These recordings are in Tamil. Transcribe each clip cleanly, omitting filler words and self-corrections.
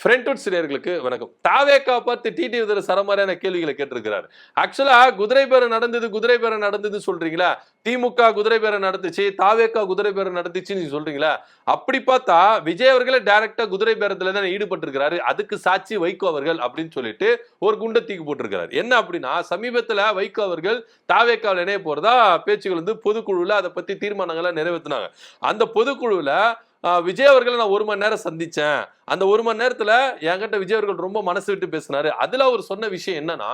ஃப்ரெண்ட்வுட் சிறியர்களுக்கு வணக்கம். தாவேக்கா பார்த்து டிடி விதிர சரமாரியான கேள்விகளை கேட்டிருக்கிறாரு. ஆக்சுவலா குதிரை பேரம் நடந்தது, குதிரை பேரம் நடந்தது சொல்றீங்களா? திமுக குதிரை பேரம் நடந்துச்சு, தாவேக்கா குதிரை பேரம் நடந்துச்சுன்னு நீங்க சொல்றீங்களா? அப்படி பார்த்தா விஜய் அவர்களே டைரக்டா குதிரை பேரத்துல தான் ஈடுபட்டிருக்கிறாரு. அதுக்கு சாட்சி வைகோ அவர்கள் அப்படின்னு சொல்லிட்டு ஒரு குண்ட தூக்கி போட்டிருக்கிறார். என்ன அப்படின்னா சமீபத்துல வைகோ அவர்கள் தாவேக்காவில் இணைய போறதா பேச்சுகள் வந்து பொதுக்குழுல அதை பத்தி தீர்மானங்களை நிறைவேற்றினாங்க. அந்த பொதுக்குழுல விஜய் அவர்களை நான் 1 மணி நேரம் சந்திச்சேன். அந்த 1 மணி நேரத்துல என்கிட்ட விஜய் அவர்கள் ரொம்ப மனசு விட்டு பேசினாரு. அதுல அவர் சொன்ன விஷயம் என்னன்னா,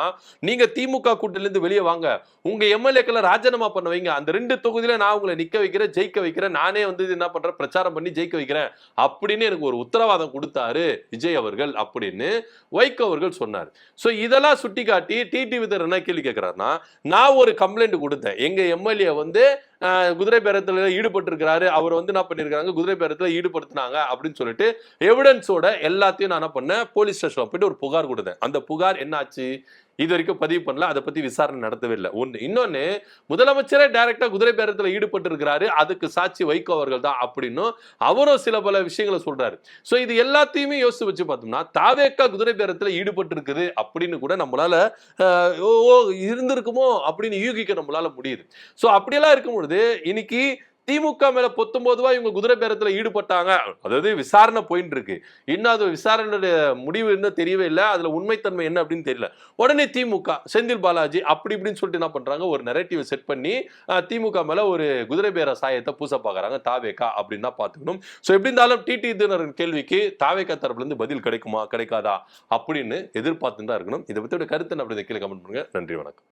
நீங்க திமுக கூட்டணியில இருந்து வெளியே வாங்க. உங்க எம்எல்ஏக்களை ராஜினாமா பண்ண வைங்க. அந்த 2 தொகுதியில நான் உங்களை நிக்க வைக்கிறேன், ஜெயிக்க வைக்கிறேன். நானே வந்து என்ன பண்றேன், பிரச்சாரம் பண்ணி ஜெயிக்க வைக்கிறேன் அப்படின்னு எனக்கு ஒரு உத்தரவாதம் கொடுத்தாரு விஜய் அவர்கள் அப்படின்னு வைகோ அவர்கள் சொன்னார். சோ இதெல்லாம் சுட்டிக்காட்டி டிடி விதர் என்ன கேள்வி கேட்கிறாருன்னா, நான் ஒரு கம்ப்ளைண்ட் கொடுத்தேன். எங்க எம்எல்ஏ வந்து குதிரை பேரத்துல ஈடுபட்டு இருக்கிறாரு. அவர் வந்து என்ன பண்ணிருக்காங்க, குதிரை பேரத்துல ஈடுபடுத்தினாங்க அப்படின்னு சொல்லிட்டு எவிடன்ஸோட எல்லாத்தையும் நான் என்ன பண்ணேன், போலீஸ் ஸ்டேஷன்ல போயிட்டு ஒரு புகார் கொடுத்தேன். அந்த புகார் என்ன ஆச்சு, இது வரைக்கும் பதிவு பண்ணல. அதை பத்தி விசாரணை நடத்தவே இல்லை. ஒண்ணு. இன்னொன்னு, முதலமைச்சரே டைரக்டா குதிரை பேரத்துல ஈடுபட்டு இருக்கிறாரு, அதுக்கு சாட்சி வைகோ அவர்கள் தான் அப்படின்னு அவரும் சில பல விஷயங்களை சொல்றாரு. சோ இது எல்லாத்தையுமே யோசிச்சு வச்சு பார்த்தோம்னா தாவேக்கா குதிரை பேரத்துல ஈடுபட்டு இருக்குது அப்படின்னு கூட நம்மளால இருந்திருக்குமோ அப்படின்னு யூகிக்க நம்மளால முடியுது. சோ அப்படியெல்லாம் இருக்கும் பொழுது இன்னைக்கு திமுக மேல 19 இவங்க குதிரை பேரத்துல ஈடுபட்டாங்க. அதாவது விசாரணை போயிட்டு இருக்கு. இன்னும் அது விசாரணையுடைய முடிவு இன்னும் தெரியவே இல்லை. அதுல உண்மைத்தன்மை என்ன அப்படின்னு தெரியல. உடனே திமுக செந்தில் பாலாஜி அப்படி இப்படின்னு சொல்லிட்டு என்ன பண்றாங்க, ஒரு நெரேட்டிவ் செட் பண்ணி திமுக மேல ஒரு குதிரை பேர சாயத்தை பூச பாக்குறாங்க தாவேக்கா அப்படின்னு தான் பாத்துக்கணும். சோ எப்படி இருந்தாலும் டிடி தினரின் கேள்விக்கு தாவேக்கா தரப்புல இருந்து பதில் கிடைக்குமா கிடைக்காதா அப்படின்னு எதிர்பார்த்து தான் இருக்கணும். இதை பத்தியோட கருத்து அப்படி கீழே கமெண்ட் பண்ணுங்க. நன்றி, வணக்கம்.